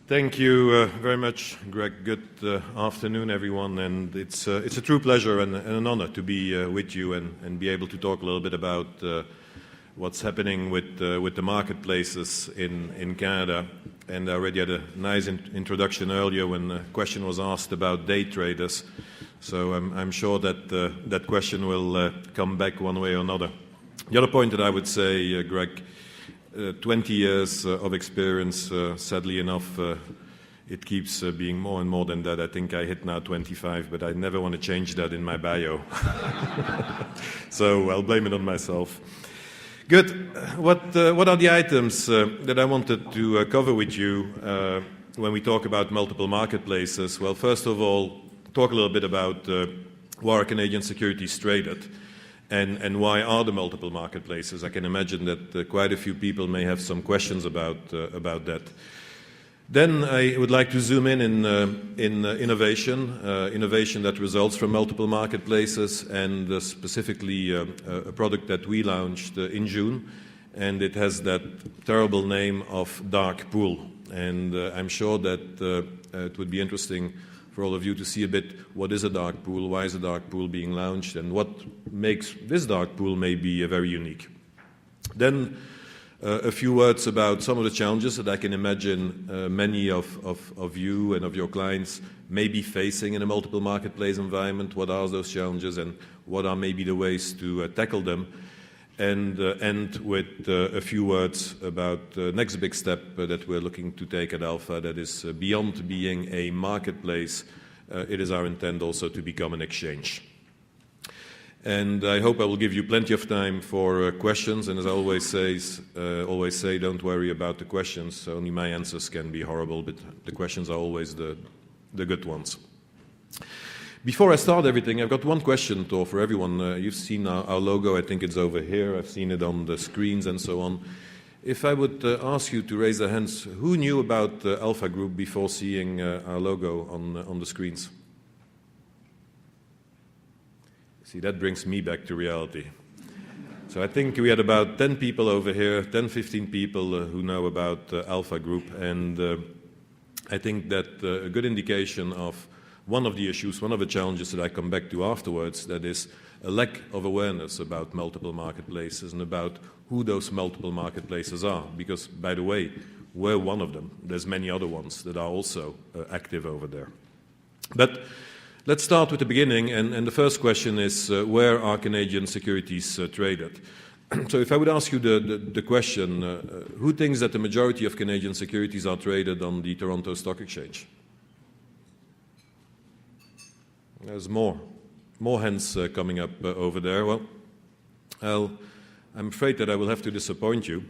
Thank you very much, Greg. Good afternoon, everyone. And it's a true pleasure and an honor to be with you and be able to talk a little bit about what's happening with the marketplaces in Canada. And I already had a nice introduction earlier when the question was asked about day traders. So I'm sure that that question will come back one way or another. The other point that I would say, Greg, 20 years of experience, sadly enough, it keeps being more and more than that. I think I hit now 25, but I never want to change that in my bio. So I'll blame it on myself. Good. What are the items that I wanted to cover with you when we talk about multiple marketplaces? Well, first of all, talk a little bit about why are Canadian securities traded. And why are the multiple marketplaces? I can imagine that quite a few people may have some questions about that. Then I would like to zoom in innovation that results from multiple marketplaces, and specifically a product that we launched in June, and it has that terrible name of dark pool. And I'm sure that it would be interesting for all of you to see a bit what is a dark pool, why is a dark pool being launched, and what makes this dark pool maybe very unique. Then a few words about some of the challenges that I can imagine many of you and of your clients may be facing in a multiple marketplace environment. What are those challenges and what are maybe the ways to tackle them? And end with a few words about the next big step that we're looking to take at Alpha, that is beyond being a marketplace, it is our intent also to become an exchange. And I hope I will give you plenty of time for questions, and as I always say, don't worry about the questions, only my answers can be horrible, but the questions are always the good ones. Before I start everything, I've got one question for everyone. You've seen our logo. I think it's over here. I've seen it on the screens and so on. If I would ask you to raise their hands, who knew about Alpha Group before seeing our logo on the screens? See, that brings me back to reality. So I think we had about 10 people over here, 10, 15 people who know about Alpha Group. And I think that a good indication of one of the issues, one of the challenges that I come back to afterwards, that is a lack of awareness about multiple marketplaces and about who those multiple marketplaces are. Because, by the way, we're one of them. There's many other ones that are also active over there. But let's start with the beginning. And the first question is, where are Canadian securities traded? So if I would ask you the question, who thinks that the majority of Canadian securities are traded on the Toronto Stock Exchange? There's more hands coming up over there. Well, I'm afraid that I will have to disappoint you.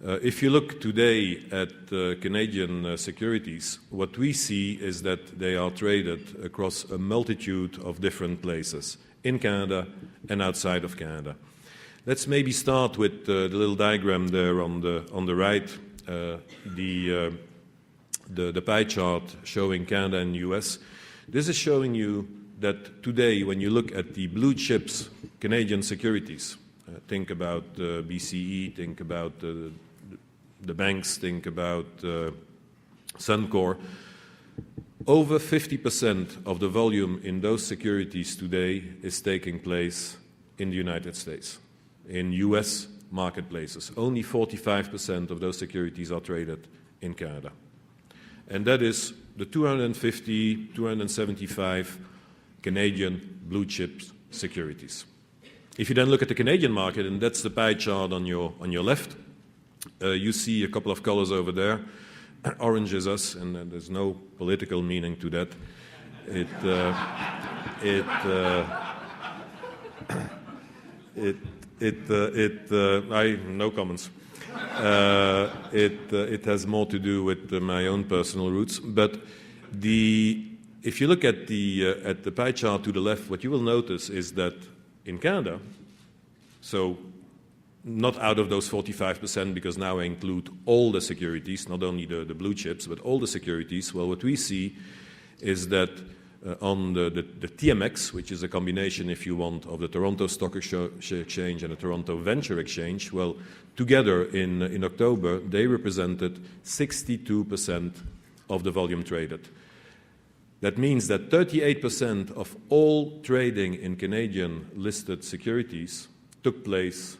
If you look today at Canadian securities, what we see is that they are traded across a multitude of different places in Canada and outside of Canada. Let's maybe start with the little diagram there on the right, the pie chart showing Canada and US. This is showing you that today, when you look at the blue chips, Canadian securities, think about BCE, think about the banks, think about Suncor, over 50% of the volume in those securities today is taking place in the United States, in US marketplaces. Only 45% of those securities are traded in Canada. And that is the 250, 275 Canadian blue chip securities. If you then look at the Canadian market, and that's the pie chart on your left, you see a couple of colors over there. Orange is us, and there's no political meaning to that. No comments. It has more to do with my own personal roots. But if you look at the pie chart to the left, what you will notice is that in Canada, so not out of those 45%, because now I include all the securities, not only the blue chips, but all the securities. Well, what we see is that on the TMX, which is a combination, if you want, of the Toronto Stock Exchange and the Toronto Venture Exchange, well, together in October, they represented 62% of the volume traded. That means that 38% of all trading in Canadian listed securities took place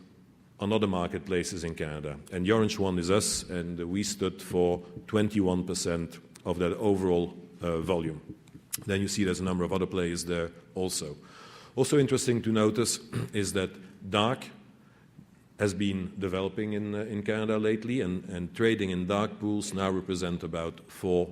on other marketplaces in Canada. And the orange one is us, and we stood for 21% of that overall volume. Then you see there's a number of other players there also. Also interesting to notice is that dark has been developing in Canada lately, and trading in dark pools now represent about 4%.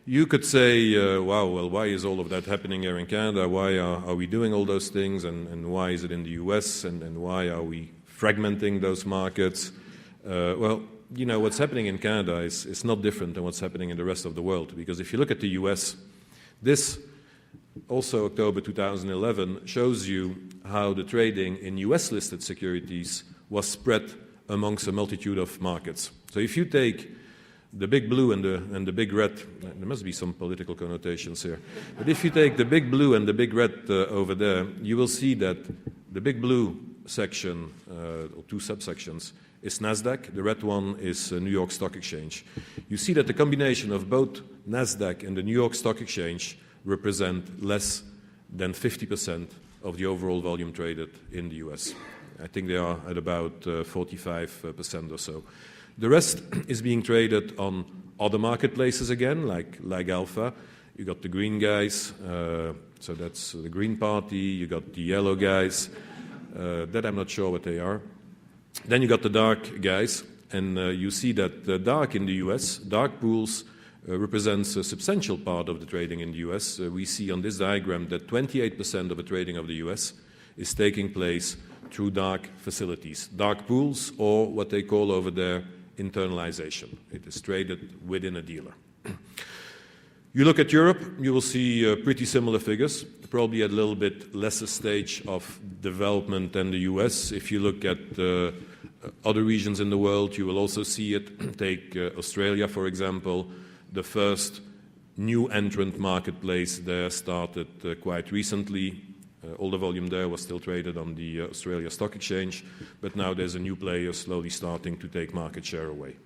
You could say, wow, well, why is all of that happening here in Canada? Why are we doing all those things, and why is it in the US, and why are we fragmenting those markets? Well, you know, what's happening in Canada is not different than what's happening in the rest of the world, because if you look at the US, this also October 2011 shows you how the trading in US-listed securities was spread amongst a multitude of markets. So if you take the big blue and the big red, there must be some political connotations here, but if you take the big blue and the big red over there, you will see that the big blue section, or two subsections, is NASDAQ, the red one is New York Stock Exchange. You see that the combination of both NASDAQ and the New York Stock Exchange represent less than 50% of the overall volume traded in the US. I think they are at about 45% or so. The rest is being traded on other marketplaces again, like Alpha. You got the green guys, so that's the Green Party. You got the yellow guys, that I'm not sure what they are. Then you got the dark guys, and you see that the dark in the US, dark pools represents a substantial part of the trading in the US. We see on this diagram that 28% of the trading of the US is taking place through dark facilities, dark pools, or what they call over there internalization. It is traded within a dealer. You look at Europe, you will see pretty similar figures, probably at a little bit lesser stage of development than the US. If you look at other regions in the world, you will also see it. Take Australia, for example. The first new entrant marketplace there started quite recently. All the volume there was still traded on the Australia Stock Exchange, but now there's a new player slowly starting to take market share away.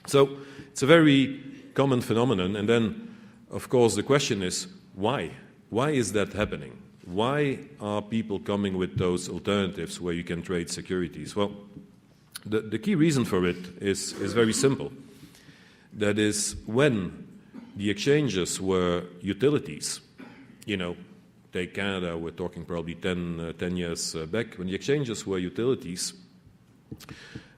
So it's a very common phenomenon, and then, of course, the question is, why? Why is that happening? Why are people coming with those alternatives where you can trade securities? Well, the key reason for it is very simple. That is, when the exchanges were utilities, you know, take Canada, we're talking probably 10 years back, when the exchanges were utilities,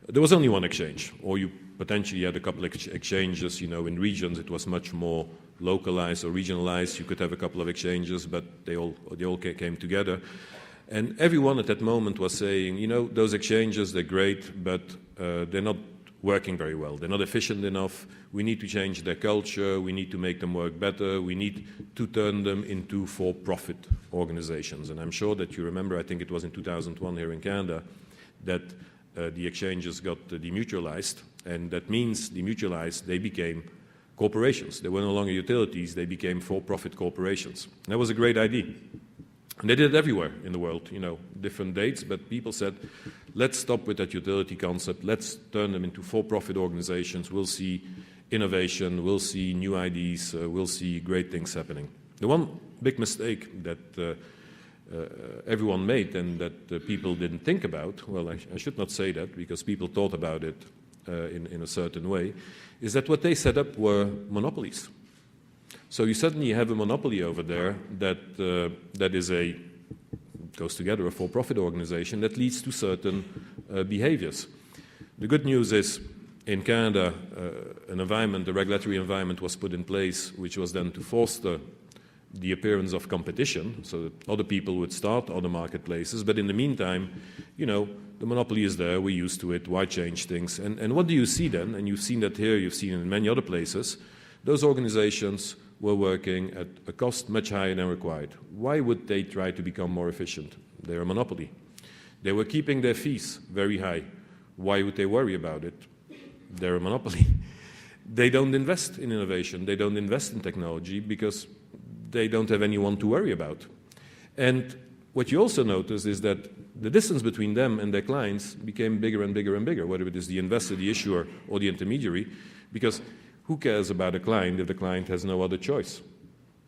there was only one exchange, or you potentially had a couple of exchanges. You know, in regions it was much more localized or regionalized. You could have a couple of exchanges, but they all came together. And everyone at that moment was saying, you know, those exchanges, they're great, but they're not working very well. They're not efficient enough. We need to change their culture. We need to make them work better. We need to turn them into for-profit organizations. And I'm sure that you remember, I think it was in 2001 here in Canada, that the exchanges got demutualized. And that means demutualized, they became corporations. They were no longer utilities. They became for-profit corporations. And that was a great idea. And they did it everywhere in the world, you know, different dates, but people said, let's stop with that utility concept, let's turn them into for-profit organizations, we'll see innovation, we'll see new ideas, we'll see great things happening. The one big mistake that everyone made and that people didn't think about, well, I should not say that because people thought about it in a certain way, is that what they set up were monopolies. So you suddenly have a monopoly over there that is goes together, a for-profit organization that leads to certain behaviors. The good news is, in Canada, a regulatory environment was put in place which was then to foster the appearance of competition, so that other people would start other marketplaces. But in the meantime, you know, the monopoly is there, we're used to it, why change things? And what do you see then? And you've seen that here, you've seen it in many other places. Those organizations were working at a cost much higher than required. Why would they try to become more efficient? They're a monopoly. They were keeping their fees very high. Why would they worry about it? They're a monopoly. They don't invest in innovation. They don't invest in technology because they don't have anyone to worry about. And what you also notice is that the distance between them and their clients became bigger and bigger and bigger, whether it is the investor, the issuer, or the intermediary, because who cares about a client if the client has no other choice?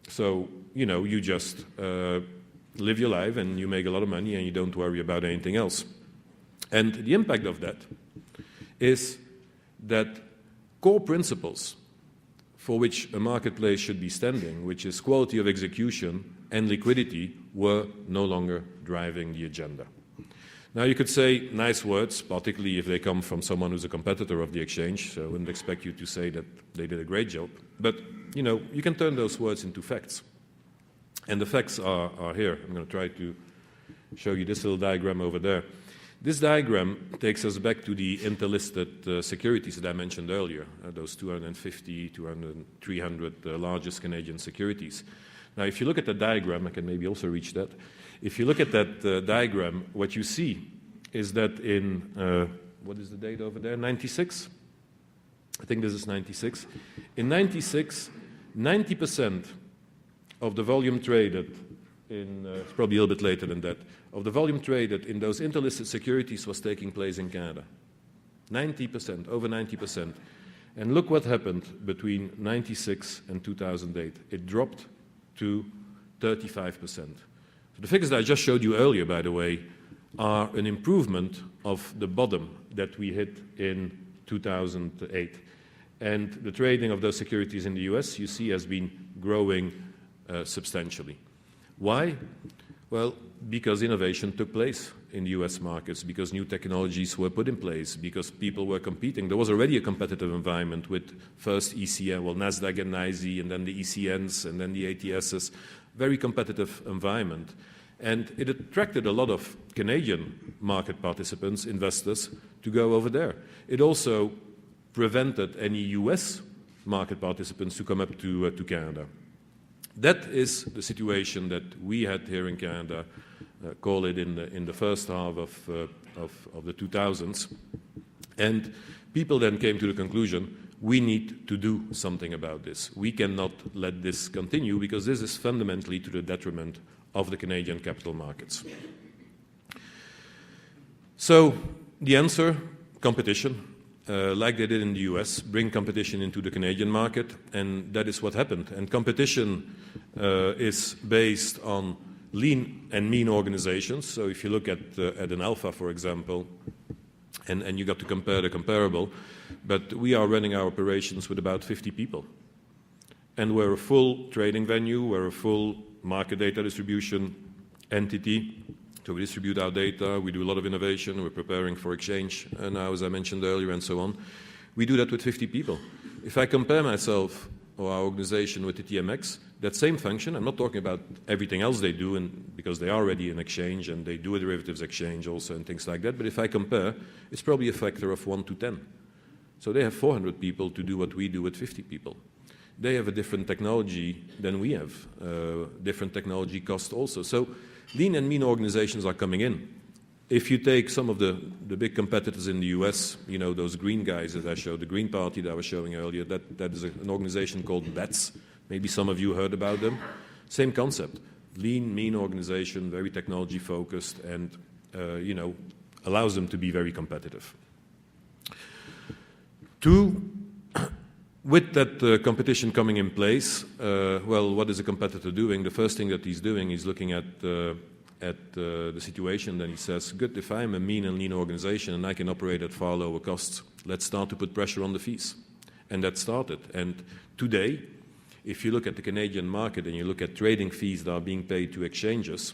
So, you just live your life and you make a lot of money and you don't worry about anything else. And the impact of that is that core principles for which a marketplace should be standing, which is quality of execution and liquidity, were no longer driving the agenda. Now, you could say nice words, particularly if they come from someone who's a competitor of the exchange, so I wouldn't expect you to say that they did a great job. But, you can turn those words into facts. And the facts are here. I'm going to try to show you this little diagram over there. This diagram takes us back to the interlisted securities that I mentioned earlier, those 250, 200, 300 largest Canadian securities. Now, if you look at the diagram, I can maybe also reach that. If you look at that diagram, what you see is that in, what is the date over there, 96? I think this is 96. In 96, 90% of the volume traded in, it's probably a little bit later than that, of the volume traded in those interlisted securities was taking place in Canada. 90%, over 90%. And look what happened between 96 and 2008. It dropped to 35%. So the figures that I just showed you earlier, by the way, are an improvement of the bottom that we hit in 2008. And the trading of those securities in the US, you see, has been growing substantially. Why? Well, because innovation took place in the US markets, because new technologies were put in place, because people were competing. There was already a competitive environment with first ECN, well, NASDAQ and NYSE, and then the ECNs, and then the ATSs. Very competitive environment. And it attracted a lot of Canadian market participants, investors, to go over there. It also prevented any US market participants to come up to Canada. That is the situation that we had here in Canada, call it in the first half of the 2000s. And people then came to the conclusion, we need to do something about this. We cannot let this continue because this is fundamentally to the detriment of the Canadian capital markets. So the answer, competition. Like they did in the US, bring competition into the Canadian market, and that is what happened. And competition is based on lean and mean organizations. So if you look at an Alpha, for example, and you got to compare the comparable, but we are running our operations with about 50 people. And we're a full trading venue, we're a full market data distribution entity. So we distribute our data, we do a lot of innovation, we're preparing for exchange now, as I mentioned earlier, and so on. We do that with 50 people. If I compare myself or our organization with the TMX, that same function, I'm not talking about everything else they do, because they are already an exchange and they do a derivatives exchange also and things like that, but if I compare, it's probably a factor of 1 to 10. So they have 400 people to do what we do with 50 people. They have a different technology than we have, different technology cost also. So lean and mean organizations are coming in. If you take some of the big competitors in the US, those green guys that I showed, the Green Party that I was showing earlier, that is an organization called BETS. Maybe some of you heard about them. Same concept. Lean, mean organization, very technology focused, and allows them to be very competitive. With that competition coming in place, well, what is a competitor doing? The first thing that he's doing is looking at the situation. Then he says, good, if I'm a mean and lean organization and I can operate at far lower costs, let's start to put pressure on the fees. And that started. And today, if you look at the Canadian market and you look at trading fees that are being paid to exchanges,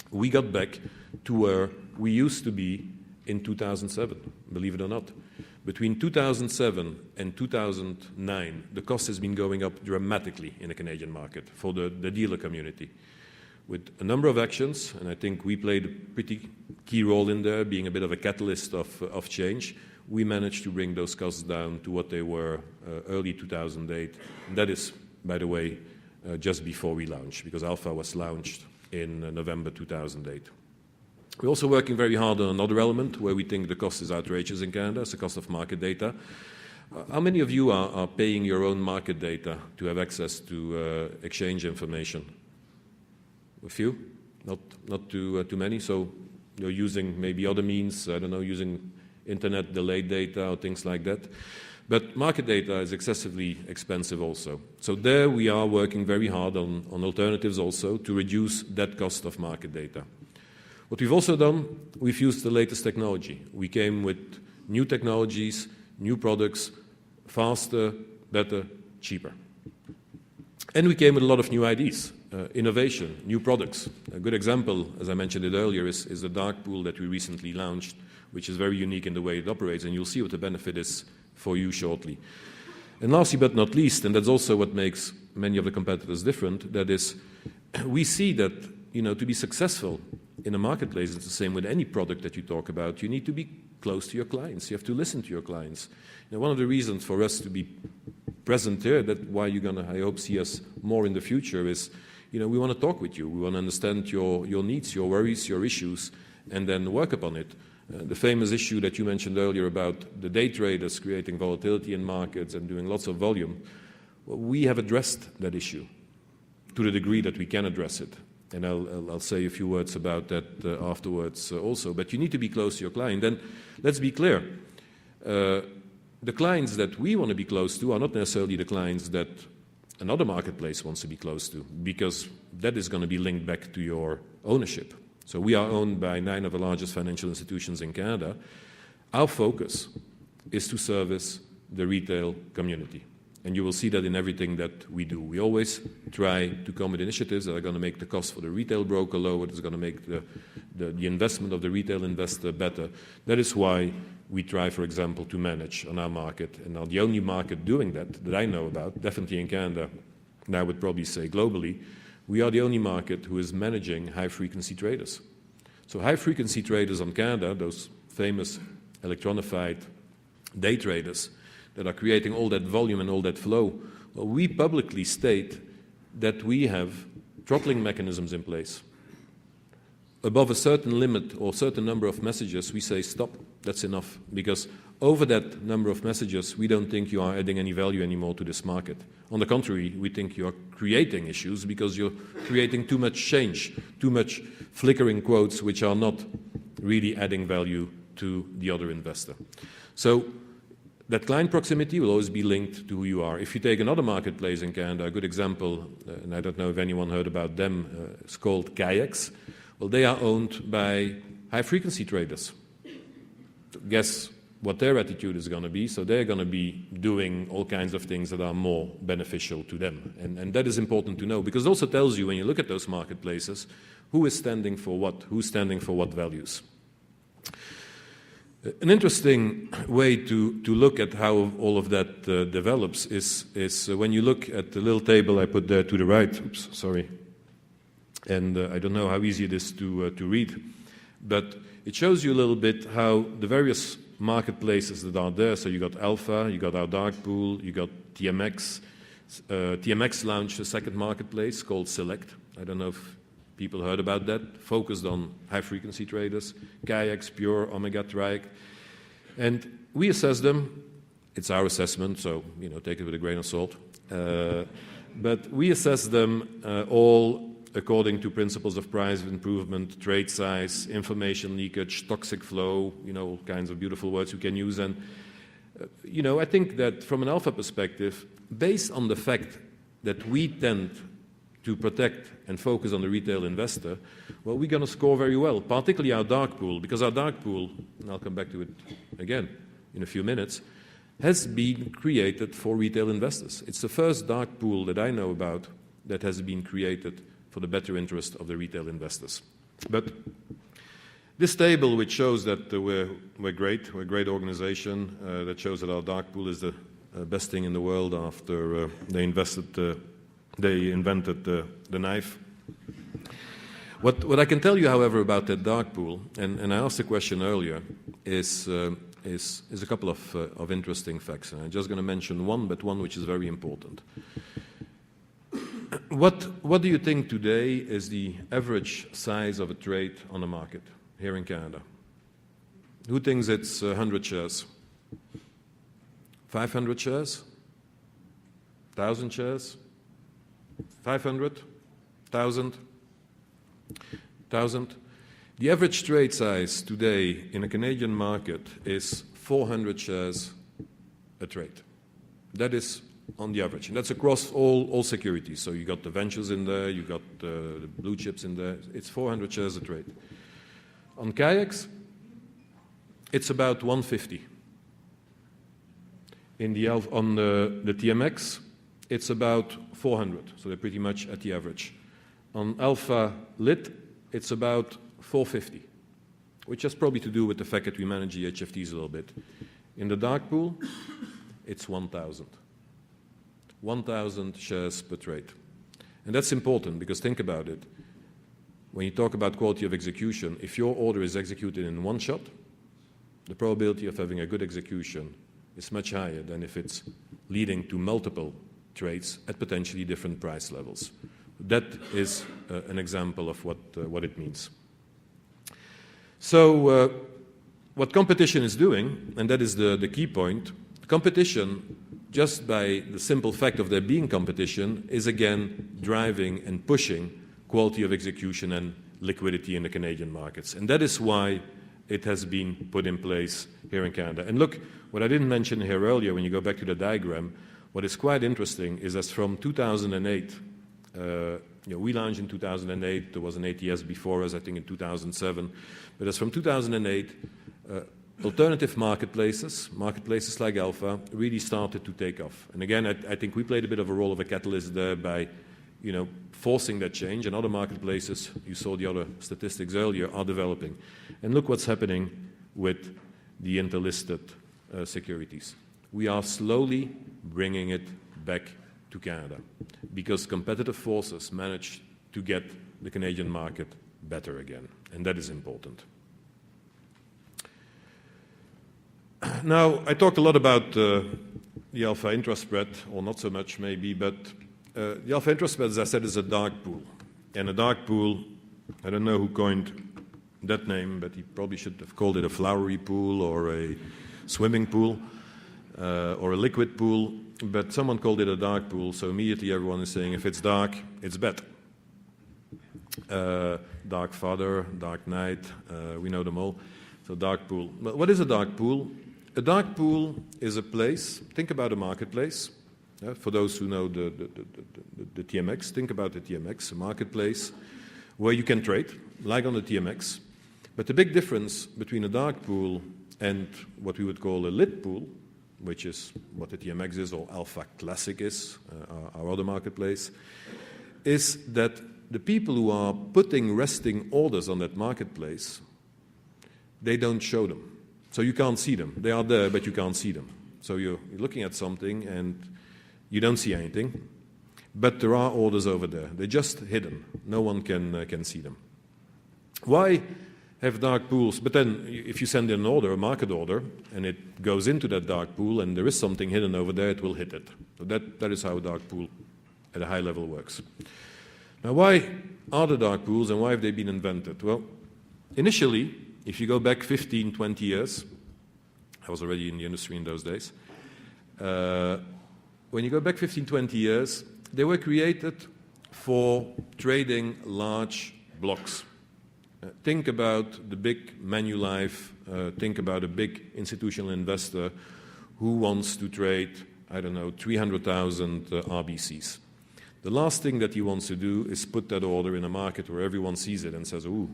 we got back to where we used to be in 2007, believe it or not. Between 2007 and 2009, the cost has been going up dramatically in the Canadian market for the dealer community, with a number of actions, and I think we played a pretty key role in there, being a bit of a catalyst of change. We managed to bring those costs down to what they were early 2008. And that is, by the way, just before we launched, because Alpha was launched in November 2008. We're also working very hard on another element where we think the cost is outrageous in Canada. It's the cost of market data. How many of you are paying your own market data to have access to exchange information? A few, not too many. So You're using maybe other means, I don't know, using internet delayed data or things like that. But market data is excessively expensive also. So there we are working very hard on alternatives also to reduce that cost of market data. What we've also done, we've used the latest technology. We came with new technologies, new products, faster, better, cheaper. And we came with a lot of new ideas, innovation, new products. A good example, as I mentioned it earlier, is the dark pool that we recently launched, which is very unique in the way it operates, and you'll see what the benefit is for you shortly. And lastly but not least, and that's also what makes many of the competitors different, that is, we see that, to be successful in a marketplace, it's the same with any product that you talk about, you need to be close to your clients. You have to listen to your clients. One of the reasons for us to be present here, that why you're going to, I hope, see us more in the future is, we want to talk with you. We want to understand your needs, your worries, your issues, and then work upon it. The famous issue that you mentioned earlier about the day traders creating volatility in markets and doing lots of volume, well, we have addressed that issue to the degree that we can address it. And I'll say a few words about that afterwards also. But you need to be close to your client. Then let's be clear. The clients that we want to be close to are not necessarily the clients that another marketplace wants to be close to, because that is going to be linked back to your ownership. So we are owned by 9 of the largest financial institutions in Canada. Our focus is to service the retail community. And you will see that in everything that we do. We always try to come with initiatives that are going to make the cost for the retail broker lower, that is going to make the investment of the retail investor better. That is why we try, for example, to manage on our market. And now the only market doing that I know about, definitely in Canada, and I would probably say globally, we are the only market who is managing high-frequency traders. So high-frequency traders on Canada, those famous electronified day traders that are creating all that volume and all that flow, well, we publicly state that we have throttling mechanisms in place. Above a certain limit or certain number of messages, we say, stop, that's enough. Because over that number of messages, we don't think you are adding any value anymore to this market. On the contrary, we think you are creating issues because you're creating too much change, too much flickering quotes, which are not really adding value to the other investor. So that client proximity will always be linked to who you are. If you take another marketplace in Canada, a good example, and I don't know if anyone heard about them, it's called Kayaks. Well, they are owned by high-frequency traders. Guess what their attitude is going to be. So they're going to be doing all kinds of things that are more beneficial to them. And that is important to know, because it also tells you, when you look at those marketplaces, who is standing for what, who's standing for what values. An interesting way to look at how all of that develops is when you look at the little table I put there to the right. Oops, sorry. And I don't know how easy it is to read, but it shows you a little bit how the various marketplaces that are there. So you got Alpha, you got our dark pool, you got TMX. TMX launched a second marketplace called Select. I don't know if people heard about that, focused on high-frequency traders, Kayaks, Pure, Omega, Trike. And we assess them. It's our assessment, so take it with a grain of salt. But we assess them all according to principles of price improvement, trade size, information leakage, toxic flow, all kinds of beautiful words you can use. And, I think that from an alpha perspective, based on the fact that we tend to protect and focus on the retail investor, well, we're going to score very well, particularly our dark pool, because our dark pool, and I'll come back to it again in a few minutes, has been created for retail investors. It's the first dark pool that I know about that has been created for the better interest of the retail investors. But this table, which shows that we're a great organization, that shows that our dark pool is the best thing in the world after they invented the knife. What I can tell you, however, about that dark pool, and I asked the question earlier, is a couple of interesting facts. And I'm just going to mention one, but one which is very important. What do you think today is the average size of a trade on the market here in Canada? Who thinks it's 100 shares? 500 shares? 1,000 shares? 500? 1,000? 1,000? The average trade size today in a Canadian market is 400 shares a trade. That is on the average, and that's across all securities. So you got the ventures in there, you got the blue chips in there. It's 400 shares a trade. On kayaks, it's about 150. On the TMX, it's about 400. So they're pretty much at the average. On Alpha Lit, it's about 450, which has probably to do with the fact that we manage the HFTs a little bit. In the dark pool, it's 1,000. 1,000 shares per trade. And that's important because think about it. When you talk about quality of execution, if your order is executed in one shot, the probability of having a good execution is much higher than if it's leading to multiple trades at potentially different price levels. That is an example of what it means. So what competition is doing, and that is the key point, competition, just by the simple fact of there being competition, is again driving and pushing quality of execution and liquidity in the Canadian markets. And that is why it has been put in place here in Canada. And look, what I didn't mention here earlier, when you go back to the diagram, what is quite interesting is that from 2008, we launched in 2008, there was an ATS before us, I think in 2007, but as from 2008, alternative marketplaces like Alpha, really started to take off. And again, I think we played a bit of a role of a catalyst there by, forcing that change. And other marketplaces, you saw the other statistics earlier, are developing. And look what's happening with the interlisted securities. We are slowly bringing it back to Canada because competitive forces managed to get the Canadian market better again. And that is important. Now, I talked a lot about the alpha intraspread, or not so much maybe, but the alpha intraspread, as I said, is a dark pool. And a dark pool, I don't know who coined that name, but he probably should have called it a flowery pool or a swimming pool or a liquid pool, but someone called it a dark pool, so immediately everyone is saying if it's dark, it's bad. Dark Father, Dark Knight, we know them all. So dark pool. But what is a dark pool? A dark pool is a place, think about a marketplace. For those who know the TMX, think about the TMX, a marketplace where you can trade, like on the TMX. But the big difference between a dark pool and what we would call a lit pool, which is what the TMX is, or Alpha Classic is, our other marketplace, is that the people who are putting resting orders on that marketplace, they don't show them. So you can't see them. They are there, but you can't see them. So you're looking at something and you don't see anything, but there are orders over there. They're just hidden. No one can see them. Why have dark pools? But then if you send in an order, a market order, and it goes into that dark pool and there is something hidden over there, it will hit it. So that is how a dark pool at a high level works. Now, why are the dark pools and why have they been invented? Well, initially, if you go back 15, 20 years, I was already in the industry in those days. When you go back 15, 20 years, they were created for trading large blocks. Think about the big Manulife, think about a big institutional investor who wants to trade, 300,000 RBCs. The last thing that he wants to do is put that order in a market where everyone sees it and says, ooh,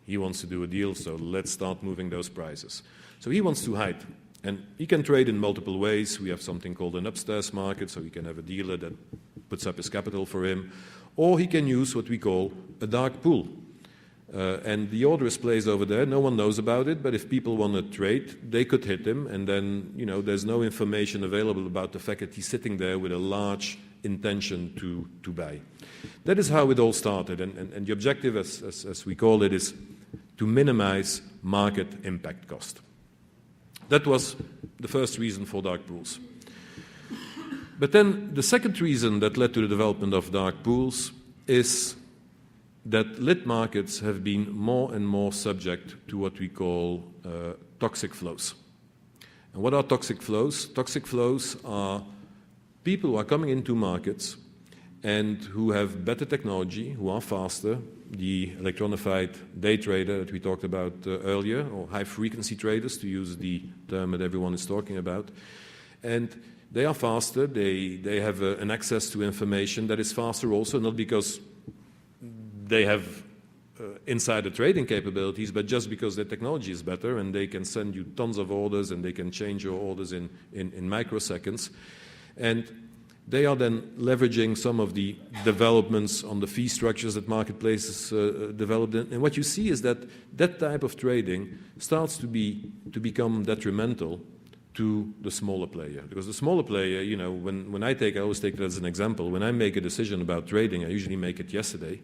he wants to do a deal, so let's start moving those prices. So he wants to hide. And he can trade in multiple ways. We have something called an upstairs market, so he can have a dealer that puts up his capital for him. Or he can use what we call a dark pool. And the order is placed over there. No one knows about it, but if people want to trade, they could hit him. And then, there's no information available about the fact that he's sitting there with a large intention to buy. That is how it all started. And the objective, as we call it, is to minimize market impact cost. That was the first reason for dark pools. But then the second reason that led to the development of dark pools is that lit markets have been more and more subject to what we call toxic flows. And what are toxic flows? Toxic flows are people who are coming into markets and who have better technology, who are faster, the electronified day trader that we talked about earlier, or high-frequency traders, to use the term that everyone is talking about. And they are faster, they have an access to information that is faster also, not because they have insider trading capabilities, but just because their technology is better and they can send you tons of orders and they can change your orders in microseconds. And they are then leveraging some of the developments on the fee structures that marketplaces developed. And what you see is that that type of trading starts to become detrimental to the smaller player. Because the smaller player, you know, when I always take that as an example, when I make a decision about trading, I usually make it yesterday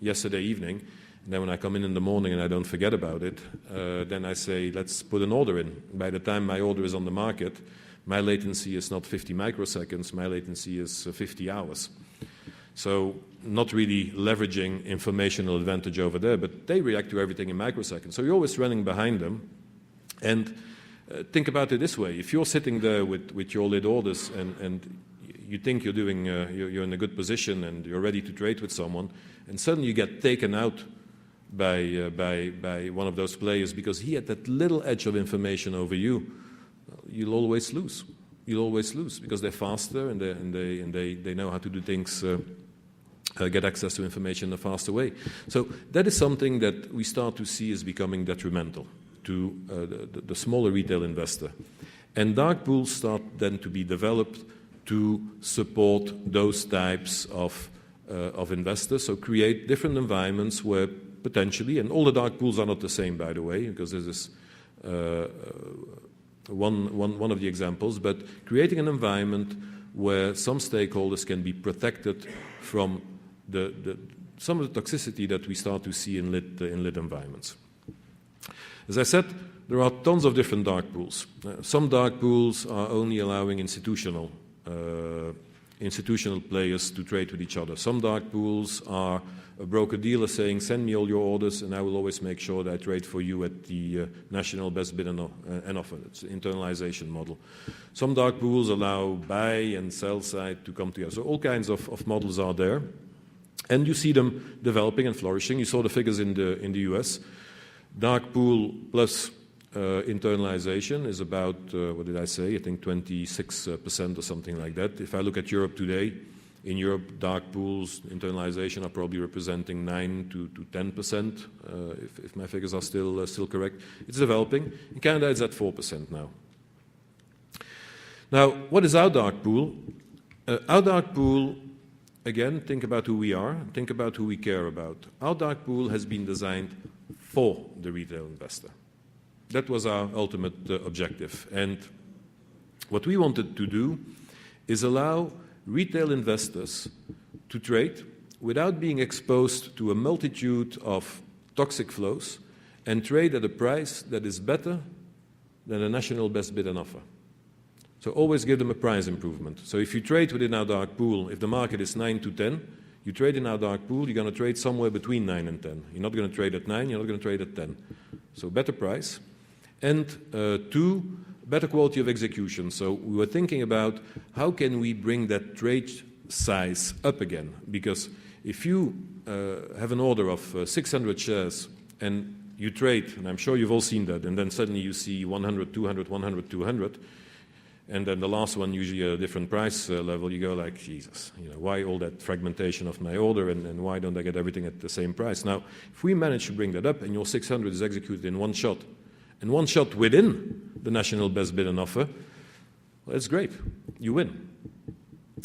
evening, and then when I come in the morning and I don't forget about it, then I say, let's put an order in. By the time my order is on the market, my latency is not 50 microseconds, my latency is 50 hours. So not really leveraging informational advantage over there, but they react to everything in microseconds. So you're always running behind them. And think about it this way. If you're sitting there with your lit orders and you think you're you're in a good position and you're ready to trade with someone, and suddenly you get taken out by one of those players because he had that little edge of information over you, you'll always lose. You'll always lose because they're faster and they know how to do things, get access to information in a faster way. So that is something that we start to see is becoming detrimental to the smaller retail investor. And dark pools start then to be developed to support those types of investors, so create different environments where potentially, and all the dark pools are not the same, by the way, because this is one of the examples, but creating an environment where some stakeholders can be protected from some of the toxicity that we start to see in lit environments. As I said, there are tons of different dark pools. Some dark pools are only allowing institutional players to trade with each other. Some dark pools are a broker-dealer saying, send me all your orders and I will always make sure that I trade for you at the national best bid and offer. It's an internalization model. Some dark pools allow buy and sell side to come together. So all kinds of models are there. And you see them developing and flourishing. You saw the figures in the US. Dark pool plus internalization is about, what did I say? I think 26% or something like that. If I look at Europe today, in Europe, dark pools, internalization are probably representing 9 to 10%, if my figures are still correct. It's developing. In Canada, it's at 4% now. Now, what is our dark pool? Our dark pool, again, think about who we are, think about who we care about. Our dark pool has been designed for the retail investor. That was our ultimate objective. And what we wanted to do is allow retail investors to trade without being exposed to a multitude of toxic flows and trade at a price that is better than a national best bid and offer. So always give them a price improvement. So if you trade within our dark pool, if the market is 9 to 10, you trade in our dark pool, you're going to trade somewhere between 9 and 10. You're not going to trade at 9, you're not going to trade at 10. So better price. And two, better quality of execution. So we were thinking about how can we bring that trade size up again? Because if you have an order of 600 shares and you trade, and I'm sure you've all seen that, and then suddenly you see 100, 200, 100, 200, and then the last one usually at a different price level, you go like, Jesus, you know, why all that fragmentation of my order and why don't I get everything at the same price? Now, if we manage to bring that up and your 600 is executed in one shot, and one shot within the national best bid and offer, well, that's great. You win.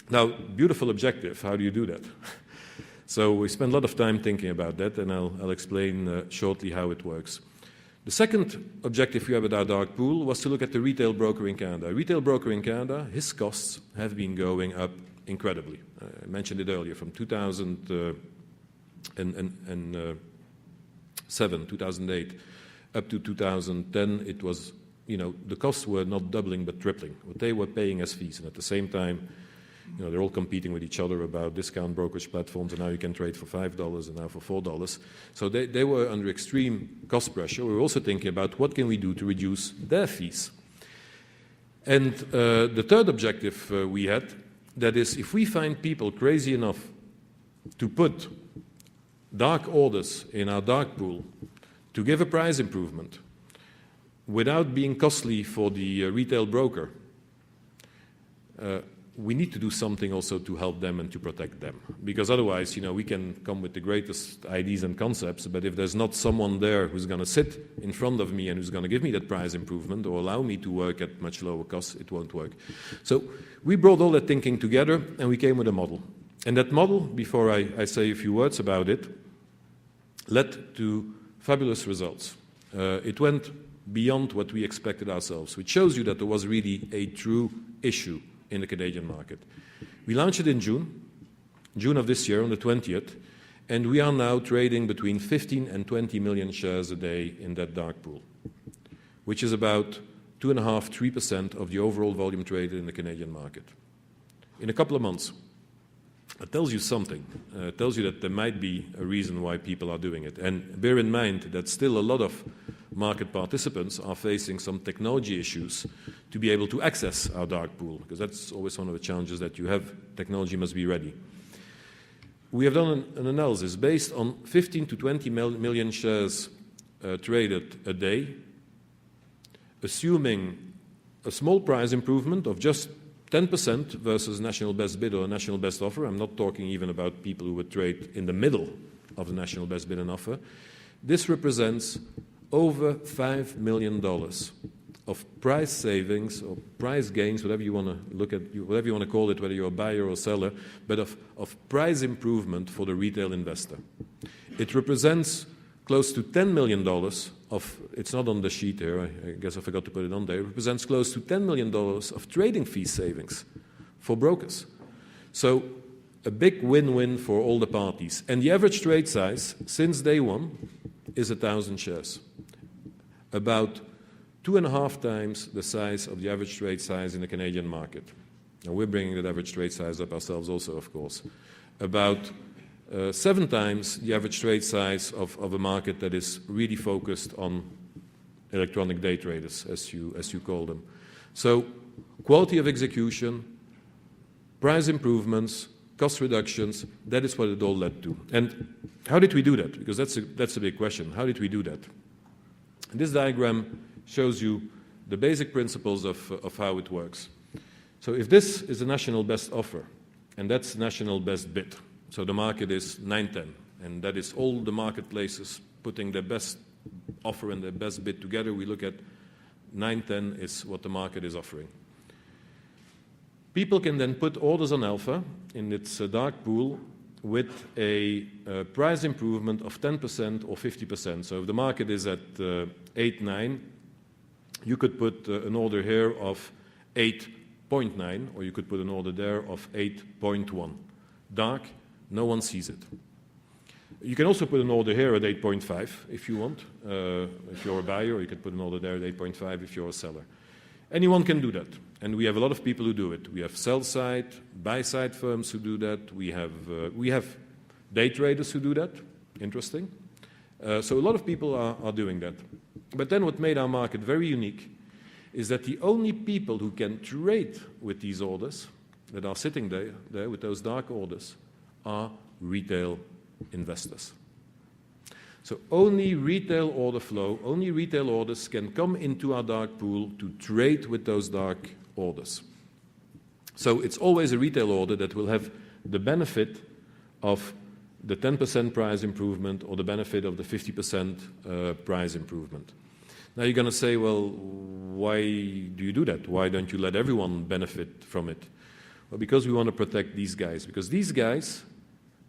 Now, beautiful objective. How do you do that? So we spent a lot of time thinking about that, and I'll explain shortly how it works. The second objective we have with our dark pool was to look at the retail broker in Canada. A retail broker in Canada, his costs have been going up incredibly. I mentioned it earlier, from 2007, 2008, up to 2010, it was, you know, the costs were not doubling but tripling. What they were paying as fees, and at the same time, you know, they're all competing with each other about discount brokerage platforms, and now you can trade for $5 and now for $4. So they were under extreme cost pressure. We were also thinking about what can we do to reduce their fees. And the third objective we had That is, if we find people crazy enough to put dark orders in our dark pool to give a price improvement without being costly for the retail broker, we need to do something also to help them and to protect them. Because otherwise, we can come with the greatest ideas and concepts, but if there's not someone there who's going to sit in front of me and who's going to give me that price improvement or allow me to work at much lower costs, it won't work. So we brought all that thinking together and we came with a model. And that model, before I say a few words about it, led to fabulous results. It went beyond what we expected ourselves, which shows you that there was really a true issue in the Canadian market. We launched it in June of this year, on the 20th, and we are now trading between 15 and 20 million shares a day in that dark pool, which is about 2.5–3% of the overall volume traded in the Canadian market. In a couple of months, it tells you something. It tells you that there might be a reason why people are doing it. And bear in mind that still a lot of market participants are facing some technology issues to be able to access our dark pool, because that's always one of the challenges that you have. Technology must be ready. We have done an analysis based on 15 to 20 million shares traded a day, assuming a small price improvement of just 10% versus national best bid or national best offer. I'm not talking even about people who would trade in the middle of the national best bid and offer. This represents over $5 million of price savings or price gains, whatever you want to look at, whatever you want to call it, whether you're a buyer or seller, but of price improvement for the retail investor. It represents close to $10 million of, it's not on the sheet here, I guess I forgot to put it on there, it represents close to $10 million of trading fee savings for brokers. So a big win-win for all the parties. And the average trade size since day one is 1,000 shares, about 2.5 times the size of the average trade size in the Canadian market. And we're bringing that average trade size up ourselves also, of course. About 7 times the average trade size of a market that is really focused on electronic day traders, as you call them. So quality of execution, price improvements, cost reductions, that is what it all led to. And how did we do that? Because that's a big question. How did we do that? This diagram shows you the basic principles of how it works. So if this is a national best offer, and that's national best bid, so the market is 9.10, and that is all the marketplaces putting their best offer and their best bid together. We look at 9.10 is what the market is offering. People can then put orders on alpha in its dark pool with a price improvement of 10% or 50%. So if the market is at 8.9, you could put an order here of 8.9, or you could put an order there of 8.1. Dark, no one sees it. You can also put an order here at 8.5 if you want. If you're a buyer, or you could put an order there at 8.5 if you're a seller. Anyone can do that, and we have a lot of people who do it. We have sell-side, buy-side firms who do that. We have day traders who do that. Interesting. So a lot of people are doing that. But then what made our market very unique is that the only people who can trade with these orders that are sitting there with those dark orders are retail investors. So only retail order flow, only retail orders can come into our dark pool to trade with those dark orders. So it's always a retail order that will have the benefit of the 10% price improvement or the benefit of the 50% price improvement. Now you're going to say, well, why do you do that? Why don't you let everyone benefit from it? Well, because we want to protect these guys. Because these guys,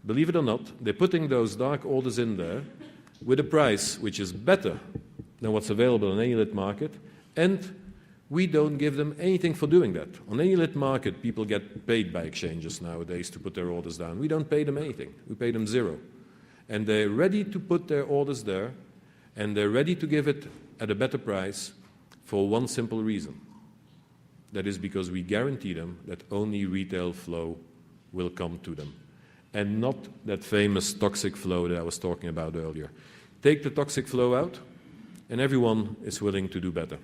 believe it or not, they're putting those dark orders in there with a price which is better than what's available on any lit market, and we don't give them anything for doing that. On any lit market, people get paid by exchanges nowadays to put their orders down. We don't pay them anything. We pay them zero. And they're ready to put their orders there, and they're ready to give it at a better price for one simple reason. That is because we guarantee them that only retail flow will come to them, and not that famous toxic flow that I was talking about earlier. Take the toxic flow out, and everyone is willing to do better.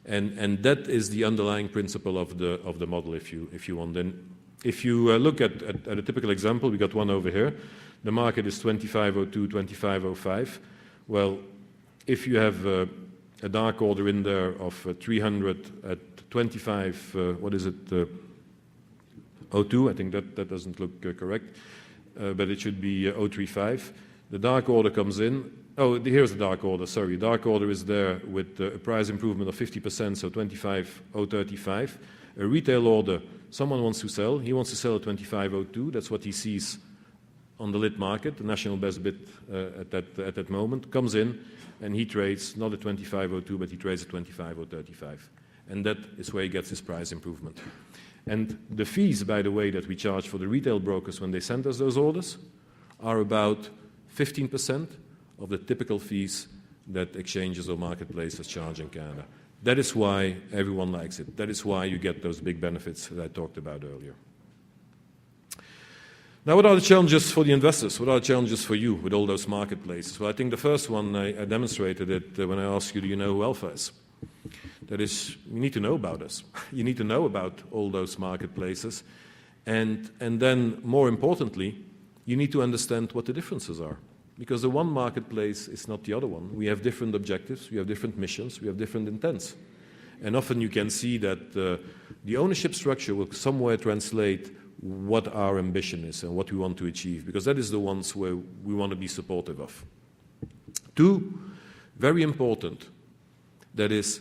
And that is the underlying principle of the model, if you want. And If you look at a typical example, we got one over here. The market is 2502, 2505. Well, if you have a dark order in there of 300 at 25, what is it, 02, I think that doesn't look correct, but it should be 035. The dark order comes in. Oh, here's the dark order, sorry. Dark order is there with a price improvement of 50%, so 25,035. A retail order, someone wants to sell. He wants to sell at 25,02. That's what he sees on the lit market, the national best bid at that moment, comes in, and he trades not at 25,02, but he trades at 25,035. And that is where he gets his price improvement. And the fees, by the way, that we charge for the retail brokers when they send us those orders are about 15% of the typical fees that exchanges or marketplaces charge in Canada. That is why everyone likes it. That is why you get those big benefits that I talked about earlier. Now, what are the challenges for the investors? What are the challenges for you with all those marketplaces? Well, I think the first one, I demonstrated it when I asked you, do you know who Alpha is? That is, you need to know about us. You need to know about all those marketplaces. And then, more importantly, you need to understand what the differences are. Because the one marketplace is not the other one. We have different objectives, we have different missions, we have different intents. And often you can see that the ownership structure will somewhere translate what our ambition is and what we want to achieve, because that is the ones where we want to be supportive of. Two, very important, that is,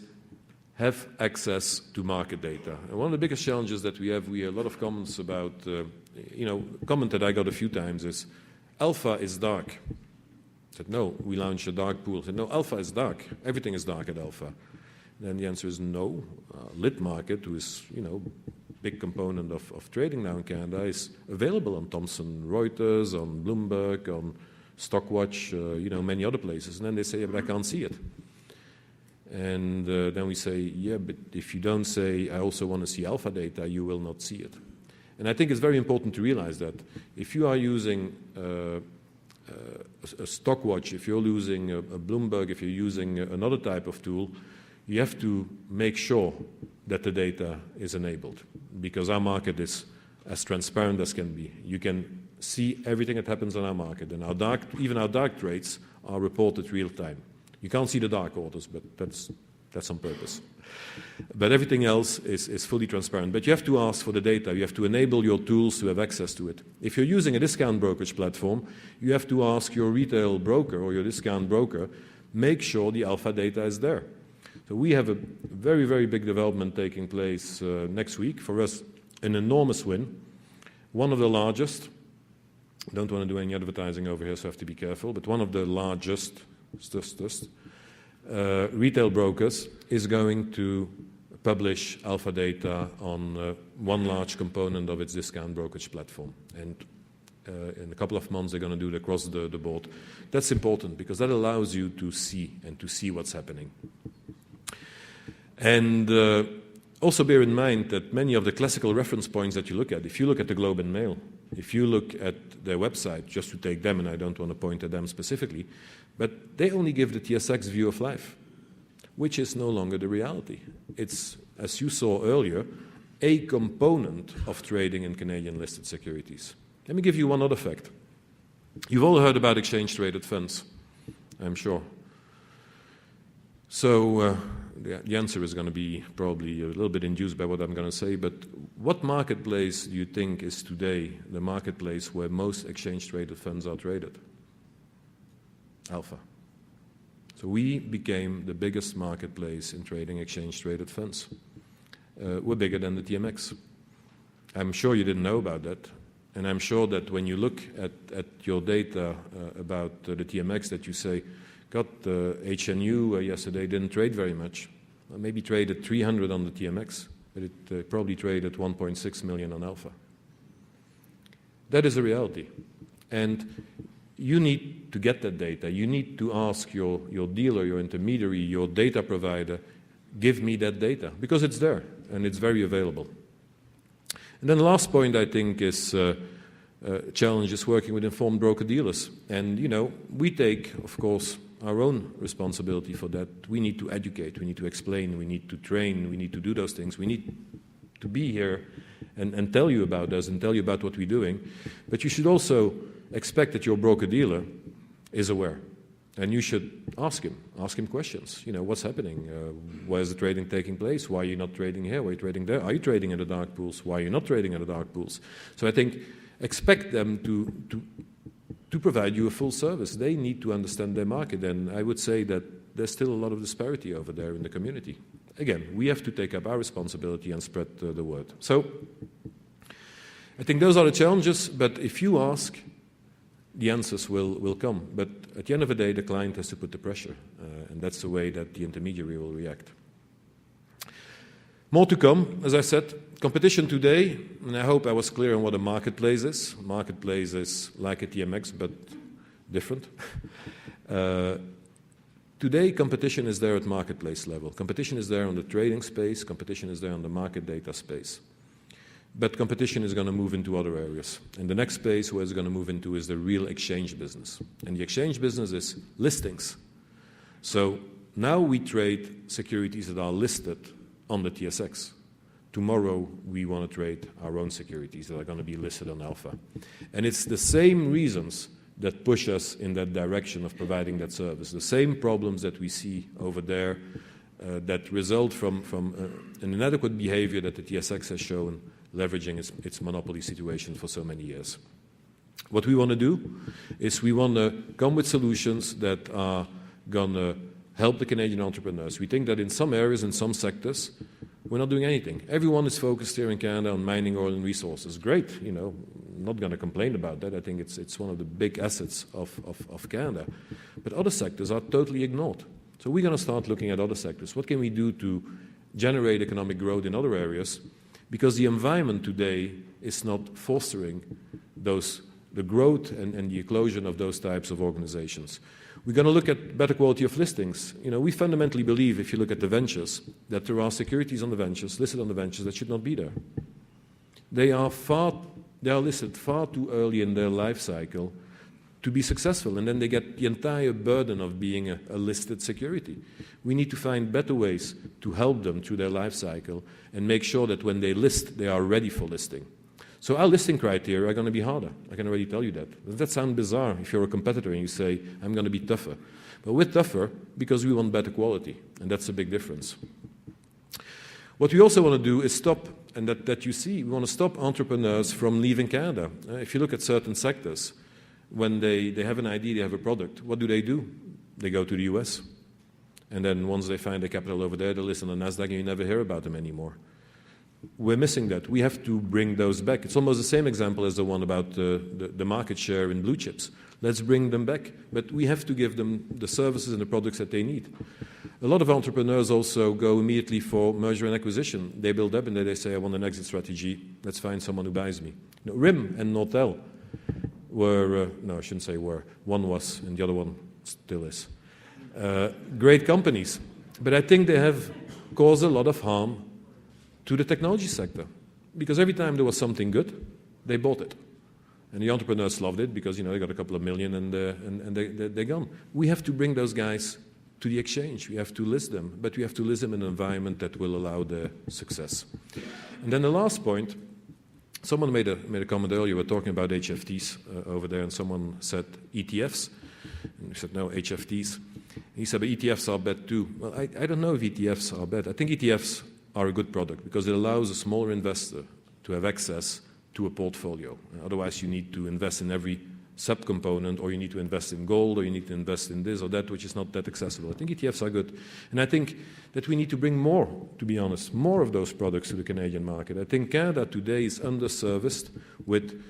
have access to market data. And one of the biggest challenges that we have a lot of comments about, comment that I got a few times is, Alpha is dark. I said, no, we launch a dark pool. I said, no, Alpha is dark. Everything is dark at Alpha. Then the answer is no. Lit market, who is, big component of trading now in Canada, is available on Thomson Reuters, on Bloomberg, on Stockwatch, many other places. And then they say, yeah, but I can't see it. And then we say, yeah, but if you don't say, I also want to see Alpha data, you will not see it. And I think it's very important to realize that if you are using a Stockwatch, if you're using a Bloomberg, if you're using another type of tool, you have to make sure that the data is enabled, because our market is as transparent as can be. You can see everything that happens on our market, and even our dark trades are reported real time. You can't see the dark orders, but that's on purpose. But everything else is fully transparent. But you have to ask for the data. You have to enable your tools to have access to it. If you're using a discount brokerage platform, you have to ask your retail broker or your discount broker, make sure the Alpha data is there. So we have a very, very big development taking place next week. For us, an enormous win. One of the largest, I don't want to do any advertising over here, so I have to be careful, but one of the largest retail brokers is going to publish Alpha data on one large component of its discount brokerage platform. And in a couple of months, they're going to do it across the board. That's important because that allows you to see what's happening. And also bear in mind that many of the classical reference points that you look at, if you look at the Globe and Mail, if you look at their website, just to take them, and I don't want to point at them specifically, but they only give the TSX view of life, which is no longer the reality. It's, as you saw earlier, a component of trading in Canadian listed securities. Let me give you one other fact. You've all heard about exchange-traded funds, I'm sure. So the answer is going to be probably a little bit induced by what I'm going to say, but what marketplace do you think is today the marketplace where most exchange-traded funds are traded? Alpha. So we became the biggest marketplace in trading exchange-traded funds. We're bigger than the TMX. I'm sure you didn't know about that. And I'm sure that when you look at your data about the TMX, that you say, God, HNU yesterday didn't trade very much. Well, maybe traded 300 on the TMX, but it probably traded 1.6 million on Alpha. That is a reality. And you need to get that data. You need to ask your dealer, your intermediary, your data provider, give me that data, because it's there and it's very available. And then the last point, I think, is challenge is working with informed broker-dealers. And, we take, of course, our own responsibility for that. We need to educate, we need to explain, we need to train, we need to do those things. We need to be here and tell you about us and tell you about what we're doing. But you should also expect that your broker-dealer is aware. And you should ask him questions. You know, what's happening? Where is the trading taking place? Why are you not trading here? Why are you trading there? Are you trading in the dark pools? Why are you not trading in the dark pools? So I think expect them to provide you a full service. They need to understand their market, and I would say that there's still a lot of disparity over there in the community. Again, we have to take up our responsibility and spread the word. So I think those are the challenges, but if you ask, the answers will come. But at the end of the day, the client has to put the pressure, and that's the way that the intermediary will react. More to come, as I said, competition today, and I hope I was clear on what a marketplace is. Marketplace is like a TMX, but different. Today, competition is there at marketplace level. Competition is there on the trading space. Competition is there on the market data space. But competition is going to move into other areas. And the next space where it's going to move into is the real exchange business. And the exchange business is listings. So now we trade securities that are listed on the TSX. Tomorrow we want to trade our own securities that are going to be listed on Alpha. And it's the same reasons that push us in that direction of providing that service. The same problems that we see over there that result from an inadequate behavior that the TSX has shown, leveraging its monopoly situation for so many years. What we want to do is we want to come with solutions that are going to help the Canadian entrepreneurs. We think that in some areas, in some sectors, we're not doing anything. Everyone is focused here in Canada on mining oil and resources. Great, you know, I'm not going to complain about that. I think it's one of the big assets of Canada. But other sectors are totally ignored. So we're going to start looking at other sectors. What can we do to generate economic growth in other areas? Because the environment today is not fostering the growth and the eclosion of those types of organizations. We're going to look at better quality of listings. You know, we fundamentally believe, if you look at the ventures, that there are securities on the ventures, listed on the ventures, that should not be there. They are listed far too early in their life cycle to be successful, and then they get the entire burden of being a listed security. We need to find better ways to help them through their life cycle and make sure that when they list, they are ready for listing. So our listing criteria are going to be harder. I can already tell you that. Does that sound bizarre if you're a competitor and you say, I'm going to be tougher? But we're tougher because we want better quality, and that's a big difference. What we also want to do is stop, and that you see, we want to stop entrepreneurs from leaving Canada. If you look at certain sectors, when they have an idea, they have a product, what do? They go to the US. And then once they find the capital over there, they list on the NASDAQ and you never hear about them anymore. We're missing that. We have to bring those back. It's almost the same example as the one about the market share in blue chips. Let's bring them back. But we have to give them the services and the products that they need. A lot of entrepreneurs also go immediately for merger and acquisition. They build up and then they say, I want an exit strategy. Let's find someone who buys me. You know, RIM and Nortel were, no, I shouldn't say were. One was and the other one still is. Great companies. But I think they have caused a lot of harm to the technology sector. Because every time there was something good, they bought it. And the entrepreneurs loved it because, you know, they got a couple of million and they're gone. We have to bring those guys to the exchange. We have to list them, but we have to list them in an environment that will allow their success. And then the last point, someone made a comment earlier. We're talking about HFTs over there, and someone said ETFs. And we said, no, HFTs. He said, but ETFs are bad too. Well, I don't know if ETFs are bad. I think ETFs are a good product because it allows a smaller investor to have access to a portfolio. Otherwise, you need to invest in every subcomponent, or you need to invest in gold, or you need to invest in this or that, which is not that accessible. I think ETFs are good. And I think that we need to bring more, to be honest, more of those products to the Canadian market. I think Canada today is underserviced with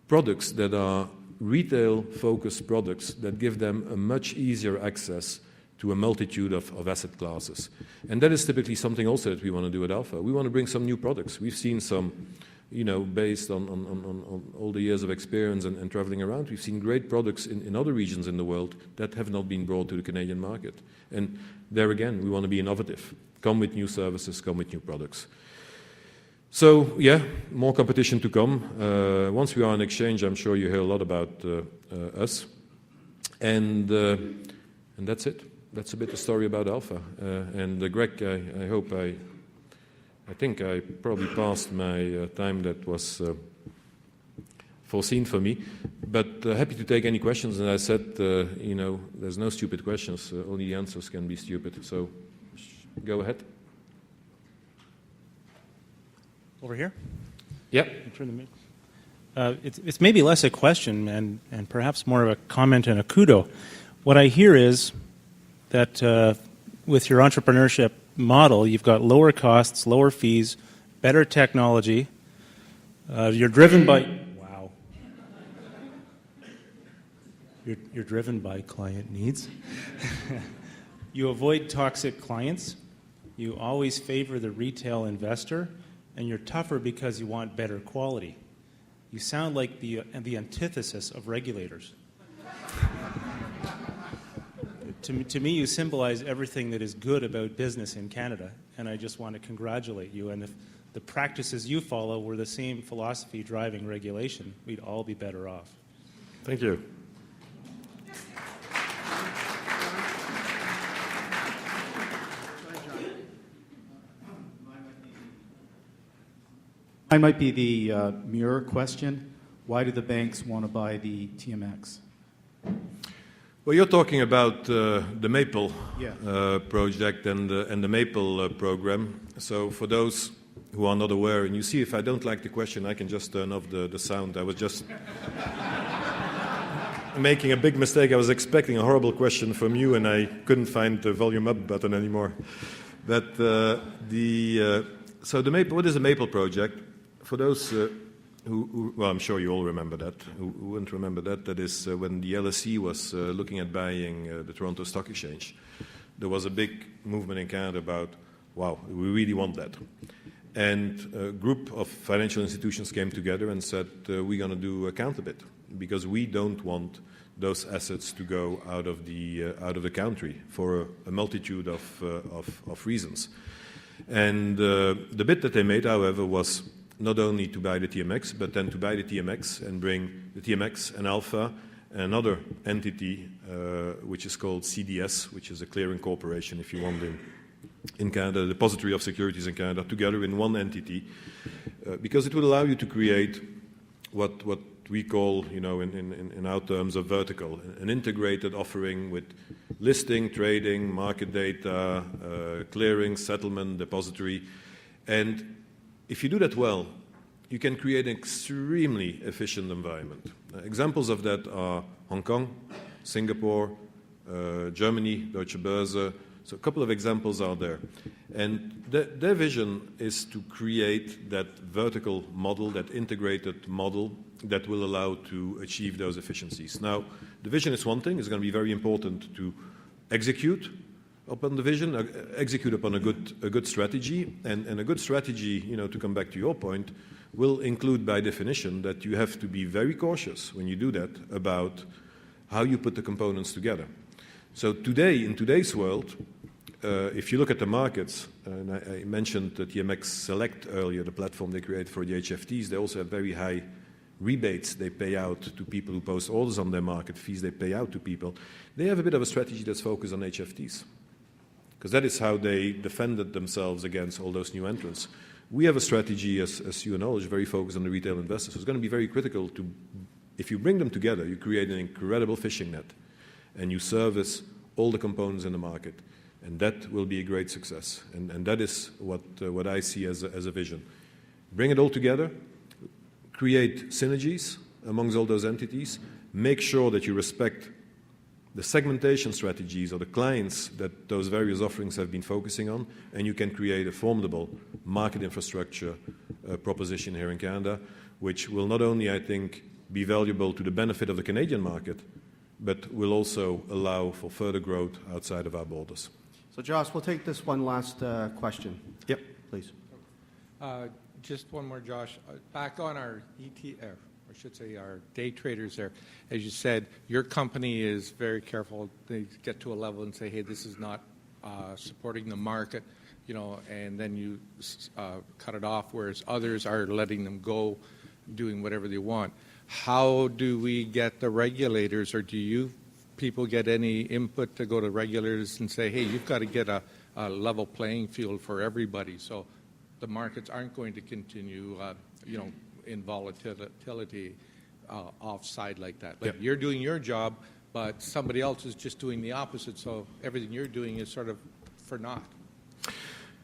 products that are retail-focused products that give them a much easier access to a multitude of asset classes. And that is typically something also that we want to do at Alpha. We want to bring some new products. We've seen some, you know, based on all the years of experience and traveling around, we've seen great products in other regions in the world that have not been brought to the Canadian market. And there again, we want to be innovative. Come with new services, come with new products. So, yeah, more competition to come. Once we are on exchange, I'm sure you hear a lot about us. And that's it. That's a bit the story about Alpha. And Greg, I hope I I think I probably passed my time that was foreseen for me, but happy to take any questions. And I said, there's no stupid questions, only the answers can be stupid. So go ahead. Over here? Yeah. It's maybe less a question and perhaps more of a comment and a kudo. What I hear is that with your entrepreneurship model, you've got lower costs, lower fees, better technology. You're driven by... Wow. You're driven by client needs. You avoid toxic clients. You always favor the retail investor. And you're tougher because you want better quality. You sound like the antithesis of regulators. To me, you symbolize everything that is good about business in Canada, and I just want to congratulate you. And if the practices you follow were the same philosophy driving regulation, we'd all be better off. Thank you. Mine might be the mirror question. Why do the banks want to buy the TMX? Well, you're talking about the Maple Yeah. project and the Maple program. So for those who are not aware, and you see if I don't like the question, I can just turn off the sound. I was just making a big mistake. I was expecting a horrible question from you, and I couldn't find the volume up button anymore. But so the Maple, what is the Maple project? For those well, I'm sure you all remember that. Who wouldn't remember that? That is when the LSE was looking at buying the Toronto Stock Exchange. There was a big movement in Canada about, wow, we really want that. And a group of financial institutions came together and said, we're going to do a counterbid because we don't want those assets to go out of the country for a multitude of reasons. And the bid that they made, however, was not only to buy the TMX, but then to buy the TMX and bring the TMX and Alpha and another entity, which is called CDS, which is a clearing corporation, if you want, in Canada, the depository of securities in Canada, together in one entity, because it would allow you to create what we call, in our terms, a vertical, an integrated offering with listing, trading, market data, clearing, settlement, depository. And if you do that well, you can create an extremely efficient environment. Examples of that are Hong Kong, Singapore, Germany, Deutsche Börse. So a couple of examples are there. And their vision is to create that vertical model, that integrated model that will allow to achieve those efficiencies. Now, the vision is one thing. It's going to be very important to execute upon the vision, execute upon a good strategy. And a good strategy, to come back to your point, will include by definition that you have to be very cautious when you do that about how you put the components together. So today, in today's world, if you look at the markets, and I mentioned the TMX Select earlier, the platform they create for the HFTs, they also have very high rebates they pay out to people who post orders on their market, fees they pay out to people. They have a bit of a strategy that's focused on HFTs, because that is how they defended themselves against all those new entrants. We have a strategy, as you know, is very focused on the retail investors. So it's going to be very critical to, if you bring them together, you create an incredible fishing net, and you service all the components in the market. And that will be a great success. And that is what I see as a vision. Bring it all together, create synergies amongst all those entities, make sure that you respect the segmentation strategies or the clients that those various offerings have been focusing on, and you can create a formidable market infrastructure proposition here in Canada, which will not only, I think, be valuable to the benefit of the Canadian market, but will also allow for further growth outside of our borders. So, Jos, we'll take this one last question. Yep. Please. Just one more, Josh. Back on our I should say our day traders there, as you said, your company is very careful. They get to a level and say, hey, this is not supporting the market, and then you cut it off, whereas others are letting them go, doing whatever they want. How do we get the regulators, or do you people get any input to go to regulators and say, hey, you've got to get a level playing field for everybody? So the markets aren't going to continue, in volatility offside like that. Like you're doing your job, but somebody else is just doing the opposite. So everything you're doing is sort of for naught.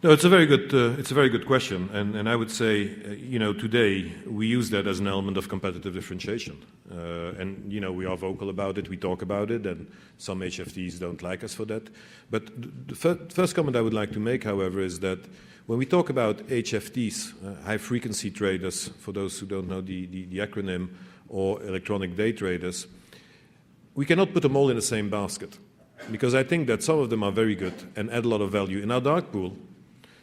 No, it's a very good question, and I would say, today we use that as an element of competitive differentiation, and we are vocal about it, we talk about it, and some HFTs don't like us for that. But the first comment I would like to make, however, is that when we talk about HFTs, high frequency traders, for those who don't know the acronym, or electronic day traders, we cannot put them all in the same basket, because I think that some of them are very good and add a lot of value. In our dark pool,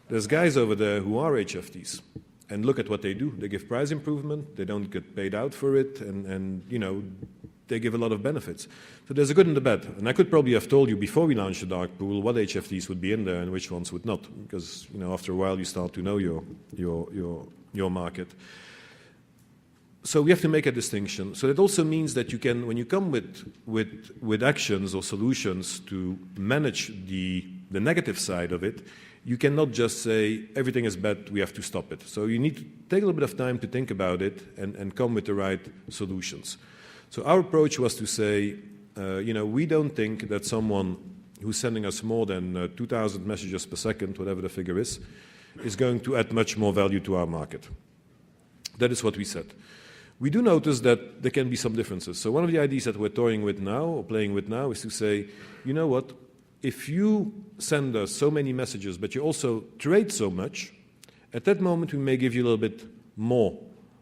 there's guys over there who are HFTs, and look at what they do. They give price improvement, they don't get paid out for it, and they give a lot of benefits. So there's a good and a bad. And I could probably have told you before we launched the dark pool what HFTs would be in there and which ones would not, because after a while you start to know your market. So we have to make a distinction. So that also means that you can, when you come with actions or solutions to manage the negative side of it, you cannot just say everything is bad, we have to stop it. So you need to take a little bit of time to think about it and come with the right solutions. So our approach was to say, we don't think that someone who's sending us more than 2,000 messages per second, whatever the figure is going to add much more value to our market. That is what we said. We do notice that there can be some differences. So one of the ideas that we're toying with now, or playing with now, is to say, you know what, if you send us so many messages, but you also trade so much, at that moment we may give you a little bit more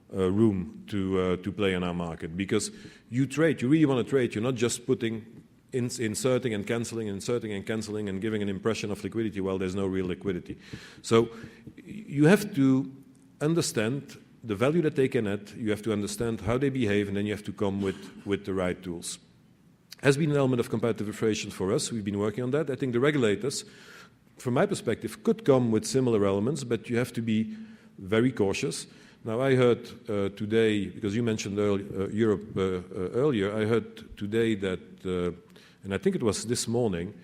room to play in our market, because you trade, you really want to trade. You're not just putting, inserting and canceling, and giving an impression of liquidity while there's no real liquidity. So you have to understand the value that they can add, you have to understand how they behave, and then you have to come with the right tools. Has been an element of competitive differentiation for us. We've been working on that. I think the regulators, from my perspective, could come with similar elements, but you have to be very cautious. Now, I heard today, because you mentioned Europe earlier, I heard today that, and I think it was this morning,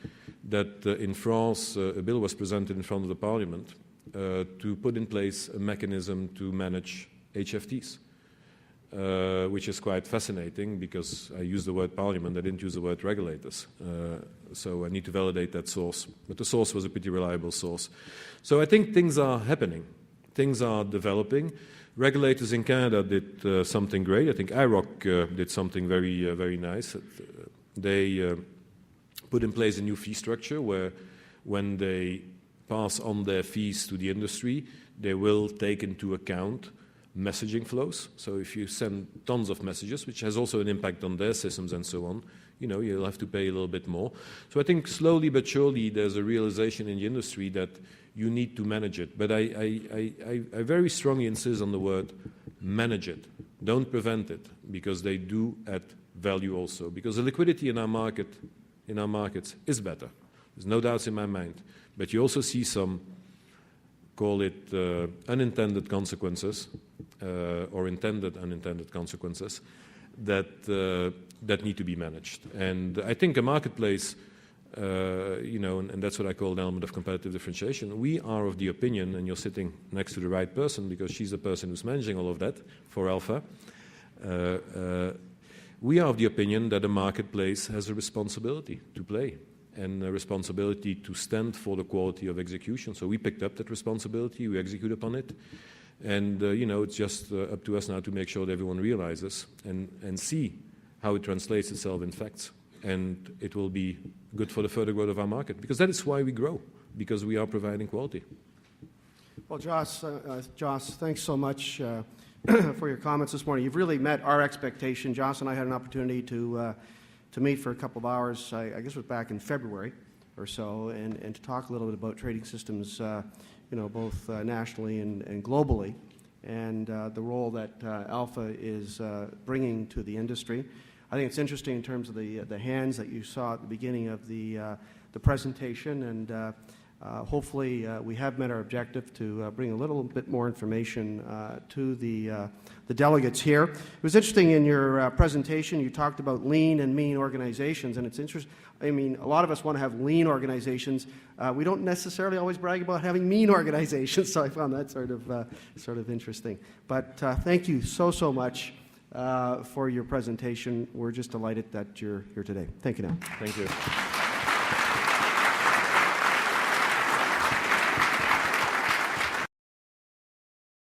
that in France a bill was presented in front of the Parliament to put in place a mechanism to manage HFTs. Which is quite fascinating, because I used the word parliament, I didn't use the word regulators. So I need to validate that source. But the source was a pretty reliable source. So I think things are happening. Things are developing. Regulators in Canada did something great. I think IROC did something very, very nice. They put in place a new fee structure where when they pass on their fees to the industry, they will take into account messaging flows. So if you send tons of messages, which has also an impact on their systems and so on, you'll have to pay a little bit more. So I think slowly but surely there's a realization in the industry that you need to manage it. But I very strongly insist on the word manage it. Don't prevent it, because they do add value also. Because the liquidity in our markets is better. There's no doubts in my mind. But you also see some, call it unintended consequences, or intended unintended consequences that need to be managed. And I think a marketplace, and that's what I call an element of competitive differentiation. We are of the opinion, and you're sitting next to the right person, because she's the person who's managing all of that for Alpha. We are of the opinion that a marketplace has a responsibility to play, and a responsibility to stand for the quality of execution. So we picked up that responsibility, we execute upon it, and it's just up to us now to make sure that everyone realizes and see how it translates itself in facts. And it will be good for the further growth of our market, because that is why we grow, because we are providing quality. Well, Jos, thanks so much for your comments this morning. You've really met our expectation. Jos and I had an opportunity to meet for a couple of hours, I guess it was back in February or so, and to talk a little bit about trading systems, both nationally and globally, and the role that Alpha is bringing to the industry. I think it's interesting in terms of the hands that you saw at the beginning of the presentation, and Hopefully, we have met our objective to bring a little bit more information to the delegates here. It was interesting in your presentation, you talked about lean and mean organizations, and it's interesting. I mean, a lot of us want to have lean organizations. We don't necessarily always brag about having mean organizations, so I found that sort of interesting. But thank you so much for your presentation. We're just delighted that you're here today. Thank you now. Thank you.